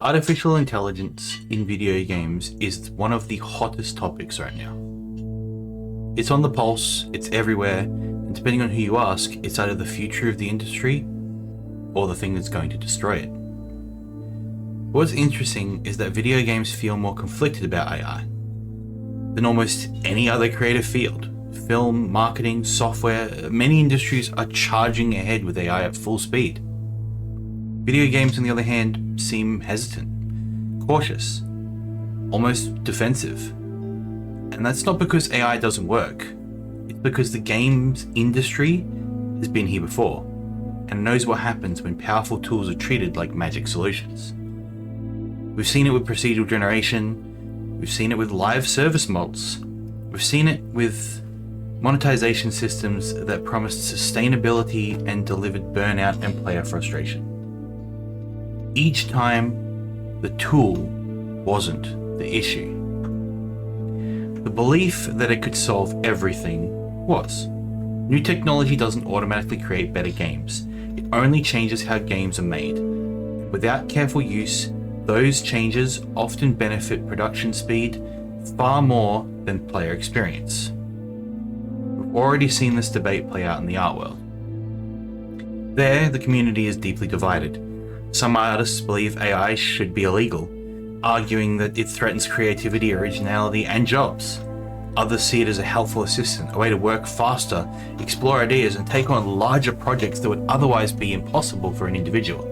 Artificial intelligence in video games is one of the hottest topics right now. It's on the pulse, it's everywhere, and depending on who you ask, it's either the future of the industry or the thing that's going to destroy it. What's interesting is that video games feel more conflicted about AI than almost any other creative field. Film, marketing, software, many industries are charging ahead with AI at full speed. Video games, on the other hand, seem hesitant, cautious, almost defensive. And that's not because AI doesn't work. It's because the games industry has been here before and knows what happens when powerful tools are treated like magic solutions. We've seen it with procedural generation, we've seen it with live service models, we've seen it with monetization systems that promised sustainability and delivered burnout and player frustration. Each time, the tool wasn't the issue. The belief that it could solve everything was. New technology doesn't automatically create better games. It only changes how games are made. Without careful use, those changes often benefit production speed far more than player experience. We've already seen this debate play out in the art world. There, the community is deeply divided. Some artists believe AI should be illegal, arguing that it threatens creativity, originality, and jobs. Others see it as a helpful assistant, a way to work faster, explore ideas, and take on larger projects that would otherwise be impossible for an individual.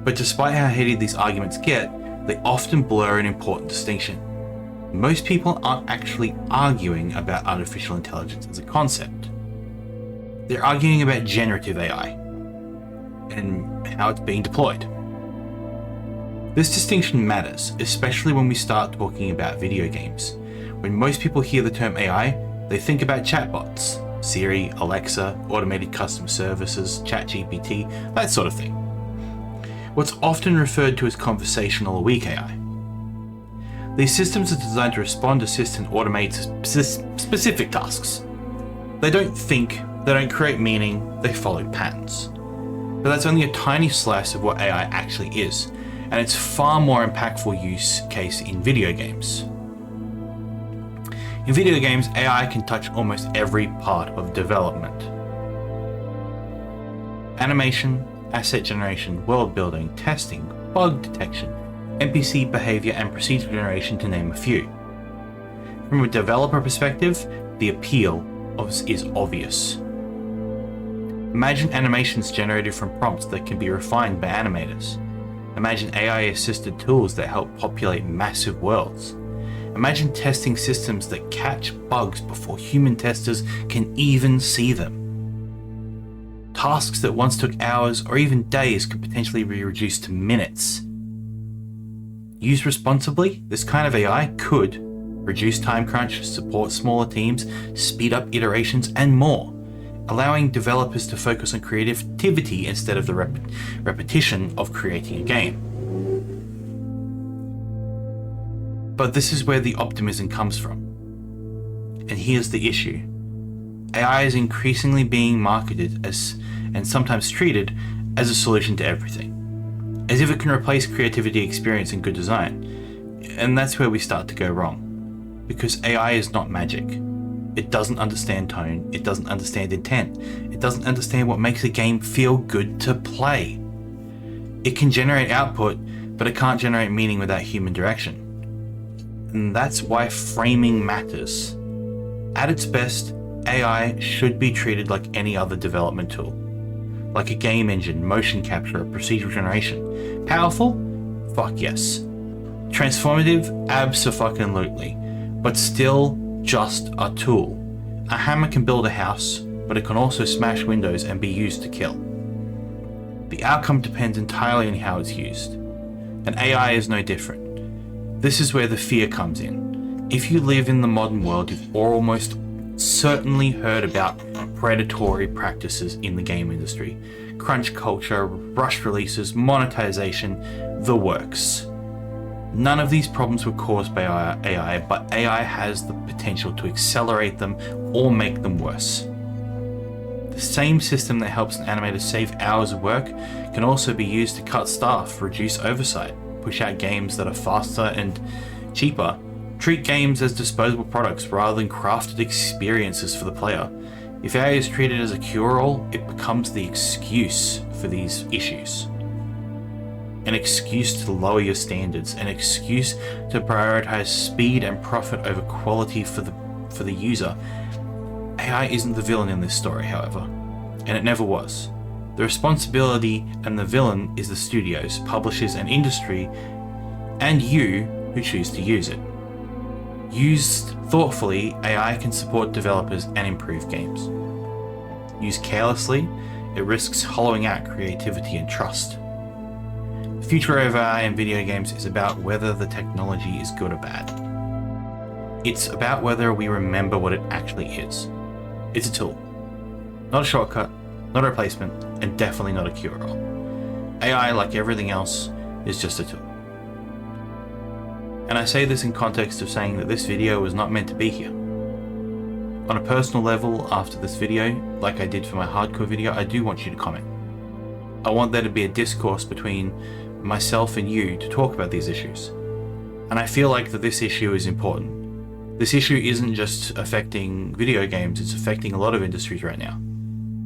But despite how heated these arguments get, they often blur an important distinction. Most people aren't actually arguing about artificial intelligence as a concept. They're arguing about generative AI and how it's being deployed. This distinction matters, especially when we start talking about video games. When most people hear the term AI, they think about chatbots, Siri, Alexa, automated customer services, ChatGPT, that sort of thing. What's often referred to as conversational or weak AI. These systems are designed to respond, assist, and automate specific tasks. They don't think, they don't create meaning, they follow patterns. But that's only a tiny slice of what AI actually is, and it's far more impactful use case in video games. In video games, AI can touch almost every part of development. Animation, asset generation, world building, testing, bug detection, NPC behavior, and procedural generation, to name a few. From a developer perspective, the appeal is obvious. Imagine animations generated from prompts that can be refined by animators. Imagine AI-assisted tools that help populate massive worlds. Imagine testing systems that catch bugs before human testers can even see them. Tasks that once took hours or even days could potentially be reduced to minutes. Used responsibly, this kind of AI could reduce time crunch, support smaller teams, speed up iterations, and more, allowing developers to focus on creativity instead of the repetition of creating a game. But this is where the optimism comes from. And here's the issue. AI is increasingly being marketed as, and sometimes treated as, a solution to everything, as if it can replace creativity, experience, and good design. And that's where we start to go wrong, because AI is not magic. It doesn't understand tone, it doesn't understand intent, it doesn't understand what makes a game feel good to play. It can generate output, but it can't generate meaning without human direction. And that's why framing matters. At its best, AI should be treated like any other development tool. Like a game engine, motion capture, or procedural generation. Powerful? Fuck yes. Transformative? Abso-fucking-lutely. But still, just a tool. A hammer can build a house, but it can also smash windows and be used to kill. The outcome depends entirely on how it's used. And AI is no different. This is where the fear comes in. If you live in the modern world, you've almost certainly heard about predatory practices in the game industry. Crunch culture, rush releases, monetization, the works. None of these problems were caused by AI, but AI has the potential to accelerate them or make them worse. The same system that helps an animator save hours of work can also be used to cut staff, reduce oversight, push out games that are faster and cheaper. Treat games as disposable products rather than crafted experiences for the player. If AI is treated as a cure-all, it becomes the excuse for these issues. An excuse to lower your standards, an excuse to prioritize speed and profit over quality for the user. AI isn't the villain in this story, however, and it never was. The responsibility and the villain is the studios, publishers, and industry, and you who choose to use it. Used thoughtfully, AI can support developers and improve games. Used carelessly, it risks hollowing out creativity and trust. The future of AI in video games is about whether the technology is good or bad. It's about whether we remember what it actually is. It's a tool, not a shortcut, not a replacement, and definitely not a cure-all. AI, like everything else, is just a tool. And I say this in context of saying that this video was not meant to be here. On a personal level, after this video, like I did for my hardcore video, I do want you to comment. I want there to be a discourse between myself and you to talk about these issues. And I feel like that this issue is important. This issue isn't just affecting video games, it's affecting a lot of industries right now.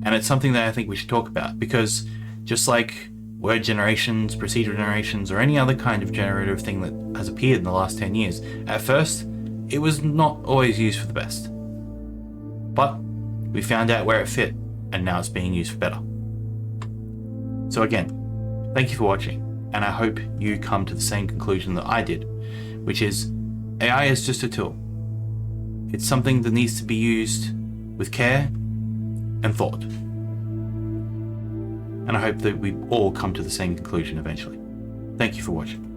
And it's something that I think we should talk about, because just like word generations, procedural generations, or any other kind of generative thing that has appeared in the last 10 years, at first, it was not always used for the best. But we found out where it fit, and now it's being used for better. So again, thank you for watching, and I hope you come to the same conclusion that I did, which is AI is just a tool. It's something that needs to be used with care and thought. And I hope that we all come to the same conclusion eventually. Thank you for watching.